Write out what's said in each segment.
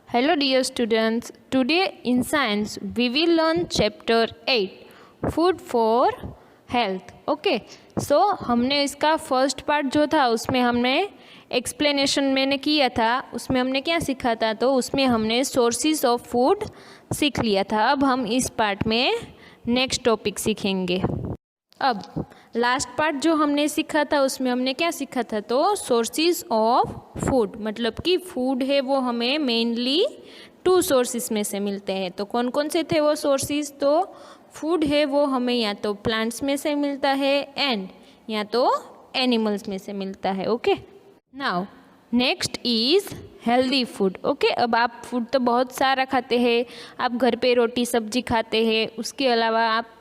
Hello dear students, today in science we will learn chapter 8 food for health. Okay so हमने इसका first part जो था उसमें हमने एक्सप्लेनेशन मैंने किया था, उसमें हमने क्या सीखा था, तो उसमें हमने सोर्सेज ऑफ फूड सीख लिया था। अब हम इस पार्ट में नेक्स्ट टॉपिक सीखेंगे। अब लास्ट पार्ट जो हमने सीखा था उसमें हमने क्या सीखा था, तो सोर्सेज ऑफ फूड, मतलब कि फूड है वो हमें मेनली टू सोर्सेज में से मिलते हैं। तो कौन कौन से थे वो सोर्सेज, तो फूड है वो हमें या तो प्लांट्स में से मिलता है एंड या तो एनिमल्स में से मिलता है। Okay now next is healthy food. Okay अब आप फूड तो बहुत सारा खाते हैं, आप घर पे रोटी सब्जी खाते हैं, उसके अलावा आप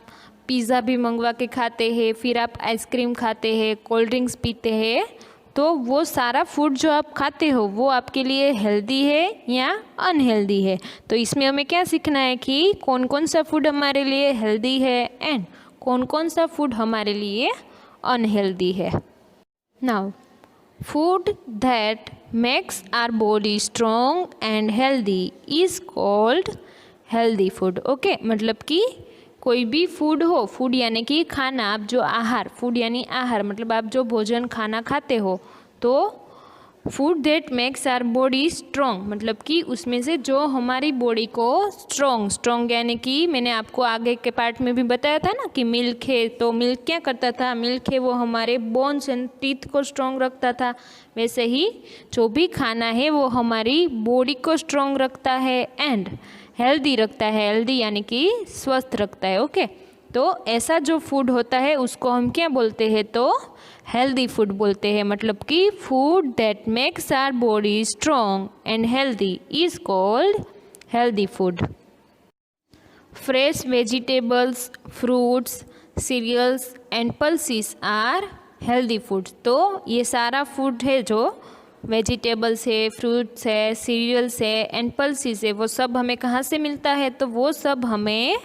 पिज़्ज़ा भी मंगवा के खाते हैं, फिर आप आइसक्रीम खाते हैं, कोल्ड ड्रिंक्स पीते हैं। तो वो सारा फूड जो आप खाते हो वो आपके लिए हेल्दी है या अनहेल्दी है। तो इसमें हमें क्या सीखना है कि कौन कौन सा फूड हमारे लिए हेल्दी है एंड कौन कौन सा फूड हमारे लिए अनहेल्दी है। Now food that makes our body strong and healthy is called healthy food. Okay मतलब कि कोई भी फूड हो, फूड यानी कि खाना, आप जो आहार, फूड यानी आहार मतलब आप जो भोजन खाना खाते हो, तो food that makes our body strong मतलब कि उसमें से जो हमारी बॉडी को स्ट्रॉन्ग यानी कि मैंने आपको आगे के पार्ट में भी बताया था ना कि मिल्क है, तो मिल्क क्या करता था, मिल्क है वो हमारे बोन्स एंड टीथ को स्ट्रॉन्ग रखता था। वैसे ही जो भी खाना है वो हमारी बॉडी को स्ट्रॉन्ग रखता है एंड हेल्दी रखता है, हेल्दी यानी कि स्वस्थ रखता है। ओके तो ऐसा जो फूड होता है उसको हम क्या बोलते हैं, तो हेल्दी फूड बोलते हैं। मतलब कि food that makes our body strong and healthy is called healthy food. Fresh vegetables, fruits, cereals and pulses are healthy food. तो ये सारा फूड है जो वेजिटेबल्स है, फ्रूट्स है, सीरियल्स है एंड पल्सेस है, वो सब हमें कहाँ से मिलता है, तो वो सब हमें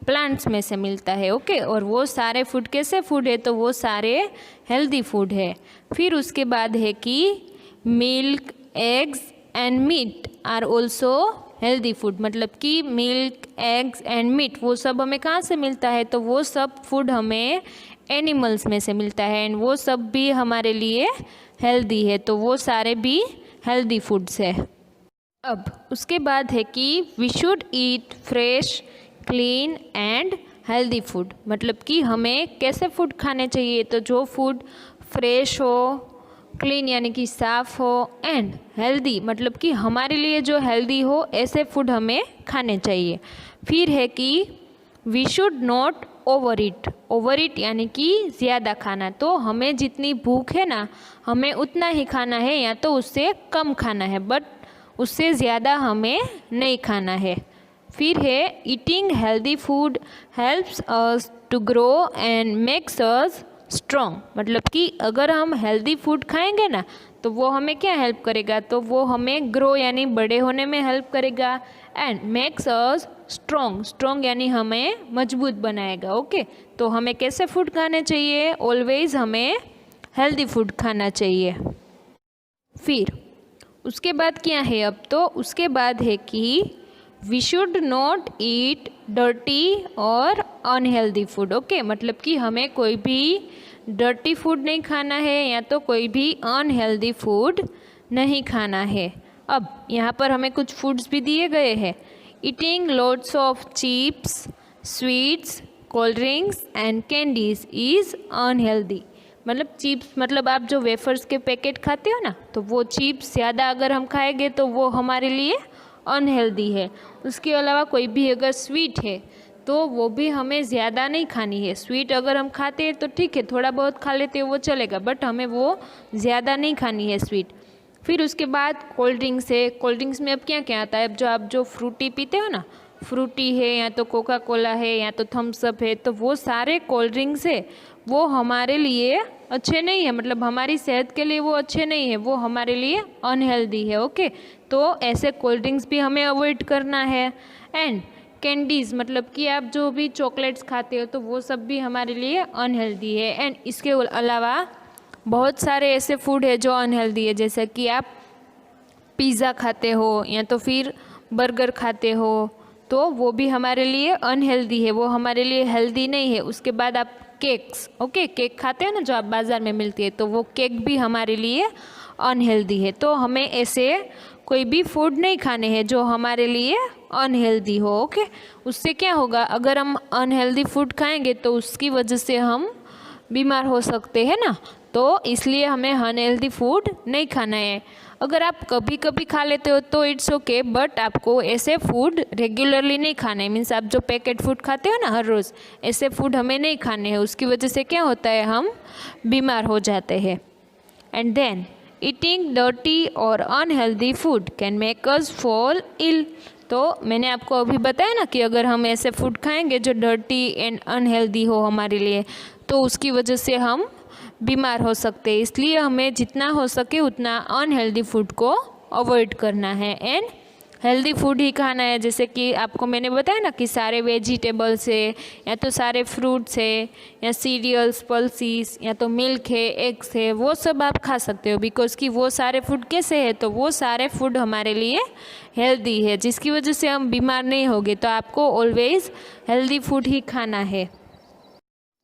प्लांट्स में से मिलता है। ओके और वो सारे फूड कैसे फूड है, तो वो सारे हेल्दी फूड है। फिर उसके बाद है कि milk, eggs and meat are also healthy food. मतलब कि मिल्क, एग्स एंड मीट वो सब हमें कहाँ से मिलता है, तो वो सब फूड हमें एनिमल्स में से मिलता है एंड वो सब भी हमारे लिए हेल्दी है। तो वो सारे भी हेल्दी फूड्स है। अब उसके बाद है कि we should eat fresh, clean and healthy food. मतलब कि हमें कैसे फूड खाने चाहिए, तो जो फूड फ्रेश हो, क्लीन यानी कि साफ़ हो एंड हेल्दी मतलब कि हमारे लिए जो हेल्दी हो ऐसे फूड हमें खाने चाहिए। फिर है कि we should not over eat यानी कि ज़्यादा खाना। तो हमें जितनी भूख है ना हमें उतना ही खाना है या तो उससे कम खाना है, बट उससे ज़्यादा हमें नहीं खाना है। फिर है eating healthy food helps us to grow and makes us strong. मतलब कि अगर हम हेल्दी फूड खाएंगे ना तो वो हमें क्या हेल्प करेगा, तो वो हमें ग्रो यानी बड़े होने में हेल्प करेगा एंड मेक्स अस स्ट्रॉन्ग यानी हमें मजबूत बनाएगा। ओके तो हमें कैसे फूड खाने चाहिए, ऑलवेज हमें हेल्दी फूड खाना चाहिए। फिर उसके बाद क्या है, अब तो उसके बाद है कि we should not eat dirty और अनहेल्दी फूड। ओके मतलब कि हमें कोई भी डर्टी फूड नहीं खाना है या तो कोई भी अनहेल्दी फूड नहीं खाना है। अब यहाँ पर हमें कुछ फूड्स भी दिए गए हैं। Eating loads of chips, sweets, cold drinks and candies is unhealthy. मतलब चिप्स मतलब आप जो वेफर्स के पैकेट खाते हो ना, तो वो चिप्स ज़्यादा अगर हम खाएंगे तो वो हमारे लिए अनहेल्दी है। उसके अलावा कोई भी अगर स्वीट है तो वो भी हमें ज़्यादा नहीं खानी है। स्वीट अगर हम खाते हैं तो ठीक है, थोड़ा बहुत खा लेते हैं वो चलेगा, बट हमें वो ज़्यादा नहीं खानी है स्वीट। फिर उसके बाद कोल्ड ड्रिंक्स है। कोल्ड ड्रिंक्स में अब क्या क्या आता है, अब आप जो फ्रूटी पीते हो ना, फ्रूटी है या तो कोका कोला है या तो थम्स अप है, तो वो सारे कोल्ड ड्रिंक्स है वो हमारे लिए अच्छे नहीं है, मतलब हमारी सेहत के लिए वो अच्छे नहीं है, वो हमारे लिए अनहेल्दी है। ओके तो ऐसे कोल्ड ड्रिंक्स भी हमें अवॉइड करना है। एंड कैंडीज़ मतलब कि आप जो भी चॉकलेट्स खाते हो तो वो सब भी हमारे लिए अनहेल्दी है। एंड इसके अलावा बहुत सारे ऐसे फूड है जो अनहेल्दी है, जैसे कि आप पिज़्ज़ा खाते हो या तो फिर बर्गर खाते हो, तो वो भी हमारे लिए अनहेल्दी है, वो हमारे लिए हेल्दी नहीं है। उसके बाद आप केक्स, ओके, केक खाते हो ना जो आप बाज़ार में मिलती है, तो वो केक भी हमारे लिए अनहेल्दी है। तो हमें ऐसे कोई भी फूड नहीं खाने हैं जो हमारे लिए अनहेल्दी हो, ओके। उससे क्या होगा, अगर हम अनहेल्दी फूड खाएंगे तो उसकी वजह से हम बीमार हो सकते हैं ना, तो इसलिए हमें अनहेल्दी फूड नहीं खाना है। अगर आप कभी कभी खा लेते हो तो इट्स ओके, बट आपको ऐसे फूड रेगुलरली नहीं खाने, मीन्स आप जो पैकेट फूड खाते हो ना हर रोज़, ऐसे फूड हमें नहीं खाने हैं। उसकी वजह से क्या होता है, हम बीमार हो जाते हैं। एंड देन ईटिंग डर्टी और unhealthy food can make us fall ill. तो मैंने आपको अभी बताया ना कि अगर हम ऐसे फूड खाएंगे जो डर्टी एंड अनहेल्दी हो हमारे लिए, तो उसकी वजह से हम बीमार हो सकते हैं। इसलिए हमें जितना हो सके उतना अनहेल्दी फूड को अवॉइड करना है एंड हेल्दी फूड ही खाना है। जैसे कि आपको मैंने बताया ना कि सारे वेजिटेबल्स है, या तो सारे फ्रूट्स है, या सीरियल्स, पल्सीज, या तो मिल्क है, एग्स है, वो सब आप खा सकते हो। बिकॉज कि वो सारे फूड कैसे है, तो वो सारे फूड हमारे लिए हेल्दी है, जिसकी वजह से हम बीमार नहीं होंगे। तो आपको ऑलवेज हेल्दी फूड ही खाना है।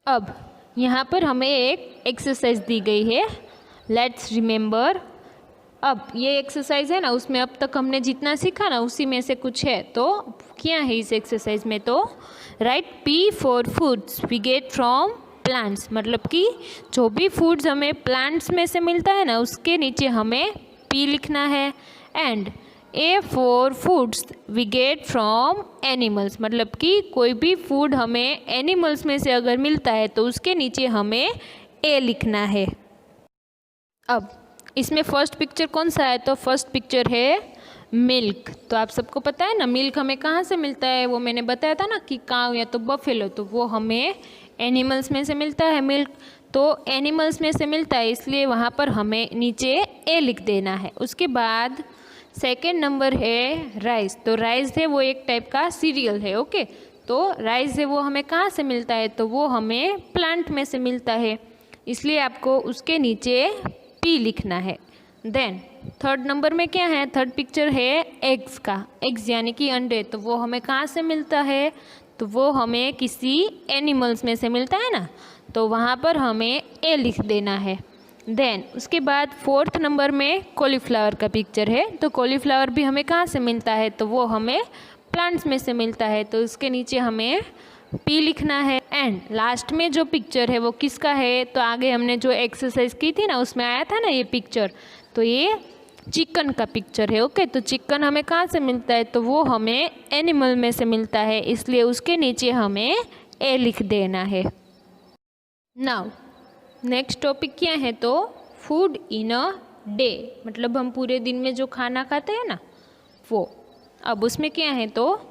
अब यहाँ पर हमें एक एक्सरसाइज दी गई है, लेट्स रिमेंबर। अब ये एक्सरसाइज है ना, उसमें अब तक हमने जितना सीखा ना उसी में से कुछ है। तो क्या है इस एक्सरसाइज में, तो write P for foods we get from plants, मतलब कि जो भी फूड्स हमें प्लांट्स में से मिलता है ना उसके नीचे हमें पी लिखना है। And A for foods we get from animals, मतलब कि कोई भी फूड हमें एनिमल्स में से अगर मिलता है तो उसके नीचे हमें ए लिखना है। अब इसमें फर्स्ट पिक्चर कौन सा है, तो फर्स्ट पिक्चर है मिल्क। तो आप सबको पता है ना मिल्क हमें कहाँ से मिलता है, वो मैंने बताया था ना कि काऊ या तो बफेलो, तो वो हमें एनिमल्स में से मिलता है मिल्क। तो एनिमल्स में से मिलता है इसलिए वहाँ पर हमें नीचे ए लिख देना है। उसके बाद सेकेंड नंबर है राइस। तो राइस है वो एक टाइप का सीरियल है, ओके। तो राइस है वो हमें कहाँ से मिलता है, तो वो हमें प्लांट में से मिलता है, इसलिए आपको उसके नीचे पी लिखना है। देन थर्ड नंबर में क्या है, थर्ड पिक्चर है एग्स का। एग्स यानी कि अंडे, तो वो हमें कहाँ से मिलता है, तो वो हमें किसी एनिमल्स में से मिलता है ना, तो वहाँ पर हमें ए लिख देना है। देन उसके बाद फोर्थ नंबर में कॉलीफ्लावर का पिक्चर है। तो कॉलीफ्लावर भी हमें कहाँ से मिलता है, तो वो हमें प्लांट्स में से मिलता है, तो उसके नीचे हमें पी लिखना है। एंड लास्ट में जो पिक्चर है वो किसका है, तो आगे हमने जो एक्सरसाइज की थी ना उसमें आया था ना ये पिक्चर, तो ये चिकन का पिक्चर है, ओके। तो चिकन हमें कहाँ से मिलता है, तो वो हमें एनिमल में से मिलता है, इसलिए उसके नीचे हमें ए लिख देना है। नाउ नेक्स्ट टॉपिक क्या है, तो फूड इन अ डे, मतलब हम पूरे दिन में जो खाना खाते हैं ना वो। अब उसमें क्या है, तो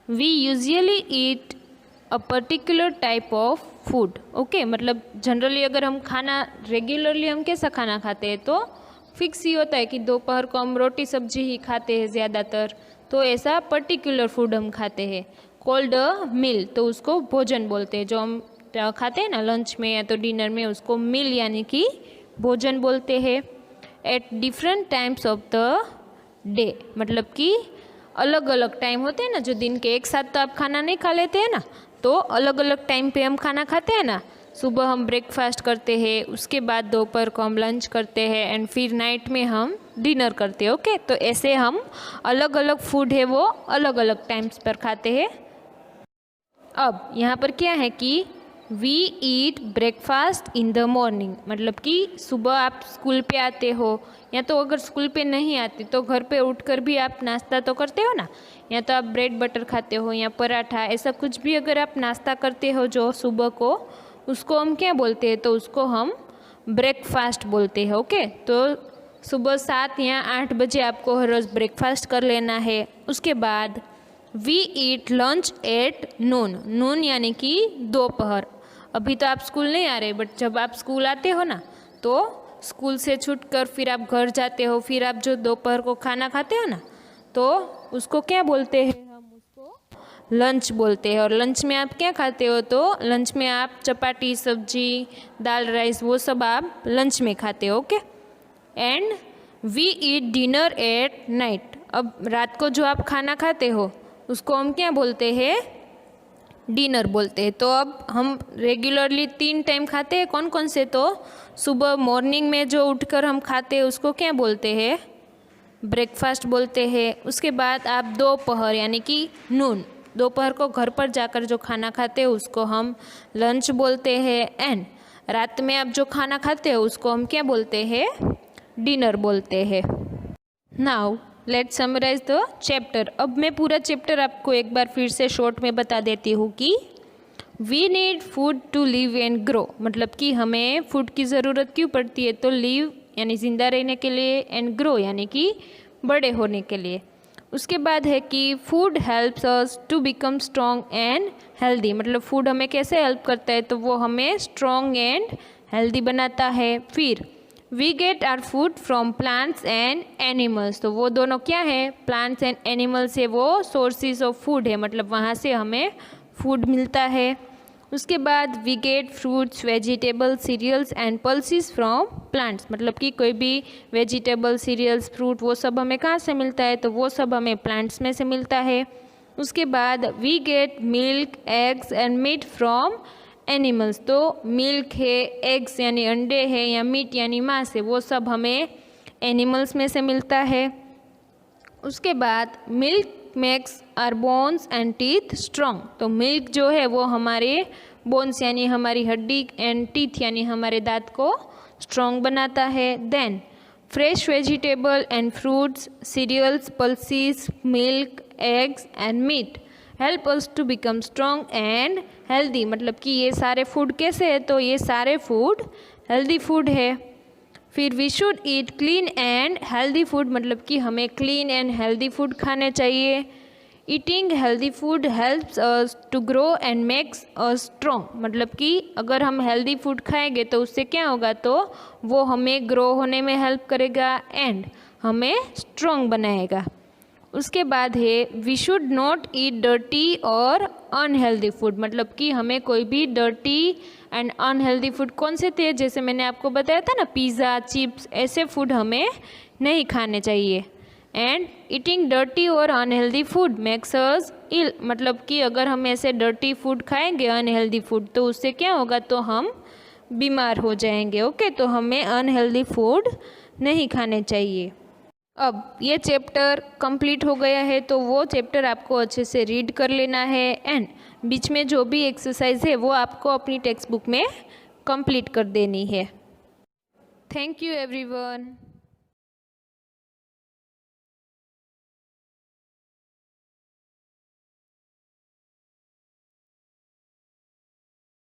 we usually eat a particular type of food, okay. मतलब जनरली अगर हम खाना रेगुलरली हम कैसा खाना खाते हैं, तो फिक्स ही होता है कि दोपहर को हम रोटी सब्जी ही खाते हैं ज़्यादातर। तो ऐसा पर्टिकुलर फूड हम खाते हैं कॉल्ड अ मील, तो उसको भोजन बोलते हैं। जो हम खाते हैं ना लंच में या तो डिनर में, उसको मील यानी कि भोजन बोलते हैं। At different times of the day, मतलब कि अलग अलग टाइम होते हैं ना, जो दिन के एक साथ तो आप खाना नहीं खा लेते हैं ना, तो अलग अलग टाइम पे हम खाना खाते हैं ना। सुबह हम ब्रेकफास्ट करते हैं, उसके बाद दोपहर को हम लंच करते हैं, एंड फिर नाइट में हम डिनर करते हैं, ओके। तो ऐसे हम अलग अलग फूड है वो अलग अलग टाइम्स पर खाते हैं। अब यहाँ पर क्या है कि we eat breakfast in the morning, मतलब कि सुबह आप स्कूल पे आते हो, या तो अगर स्कूल पे नहीं आते तो घर पे उठकर भी आप नाश्ता तो करते हो ना, या तो आप ब्रेड बटर खाते हो या पराठा, ऐसा कुछ भी अगर आप नाश्ता करते हो जो सुबह को, उसको हम क्या बोलते हैं, तो उसको हम ब्रेकफास्ट बोलते हैं, ओके। तो सुबह 7 या 8 बजे आपको हर रोज़ ब्रेकफास्ट कर लेना है। उसके बाद we eat lunch at noon, noon यानी कि दोपहर। अभी तो आप स्कूल नहीं आ रहे, बट जब आप स्कूल आते हो ना, तो स्कूल से छूटकर फिर आप घर जाते हो, फिर आप जो दोपहर को खाना खाते हो ना, तो उसको क्या बोलते हैं, हम उसको लंच बोलते हैं। और लंच में आप क्या खाते हो, तो लंच में आप चपाती, सब्जी, दाल, राइस, वो सब आप लंच में खाते हो, okay. And we eat dinner at night. अब रात को जो आप खाना खाते हो उसको हम क्या बोलते हैं? डिनर बोलते हैं। तो अब हम रेगुलरली 3 टाइम खाते हैं, कौन कौन से? तो सुबह मॉर्निंग में जो उठकर हम खाते हैं उसको क्या बोलते हैं? ब्रेकफास्ट बोलते हैं। उसके बाद आप दोपहर यानी कि नून, दोपहर को घर पर जाकर जो खाना खाते हैं उसको हम लंच बोलते हैं। एंड रात में आप जो खाना खाते हो उसको हम क्या बोलते हैं? डिनर बोलते हैं। Now let's summarise the chapter. अब मैं पूरा चैप्टर आपको एक बार फिर से शॉर्ट में बता देती हूँ कि we need food to live and grow, मतलब कि हमें फूड की ज़रूरत क्यों पड़ती है? तो लिव यानी ज़िंदा रहने के लिए, एंड ग्रो यानी कि बड़े होने के लिए। उसके बाद है कि food helps us to become strong and healthy, मतलब फूड हमें कैसे हेल्प करता है? तो वो हमें स्ट्रॉन्ग एंड हेल्दी बनाता है। फिर we get our food from plants and animals, तो वो दोनों क्या है? प्लांट्स एंड एनिमल्स है, वो सोर्सेज ऑफ फूड है, मतलब वहाँ से हमें फूड मिलता है। उसके बाद we get fruits, vegetables, cereals and pulses from plants, मतलब कि कोई भी वेजिटेबल, सीरियल्स, फ्रूट वो सब हमें कहाँ से मिलता है? तो वो सब हमें प्लांट्स में से मिलता है। उसके बाद we get milk, eggs and meat from animals, तो मिल्क है, एग्स यानी अंडे है, या मीट यानी मांस है, वो सब हमें एनिमल्स में से मिलता है। उसके बाद milk makes our bones and teeth strong, तो मिल्क जो है वो हमारे बोन्स यानी हमारी हड्डी एंड टीथ यानी हमारे दांत को स्ट्रॉन्ग बनाता है। Then fresh vegetable and fruits, cereals, pulses, milk, eggs and meat help us to become strong and healthy, मतलब कि ये सारे फूड कैसे है? तो ये सारे फूड हेल्दी फूड है। फिर we should eat clean and healthy food, मतलब कि हमें क्लीन एंड हेल्दी फूड खाने चाहिए। Eating healthy food helps us to grow and makes us strong, मतलब कि अगर हम हेल्दी फूड खाएंगे तो उससे क्या होगा? तो वो हमें ग्रो होने में हेल्प करेगा एंड हमें स्ट्रॉन्ग बनाएगा। उसके बाद है we should not eat dirty और अनहेल्दी फूड, मतलब कि हमें कोई भी डर्टी एंड अनहेल्दी फूड कौन से थे? जैसे मैंने आपको बताया था ना, पिज़्ज़ा, चिप्स, ऐसे फूड हमें नहीं खाने चाहिए। एंड ईटिंग डर्टी और अनहेल्दी फूड मेक्स अस इल, मतलब कि अगर हम ऐसे डर्टी फूड खाएंगे, अनहेल्दी फूड, तो उससे क्या होगा? तो हम बीमार हो जाएंगे। ओके, तो हमें अनहेल्दी फूड नहीं खाने चाहिए। अब ये चैप्टर कंप्लीट हो गया है, तो वो चैप्टर आपको अच्छे से रीड कर लेना है एंड बीच में जो भी एक्सरसाइज है वो आपको अपनी टेक्स्ट बुक में कंप्लीट कर देनी है। Thank you everyone.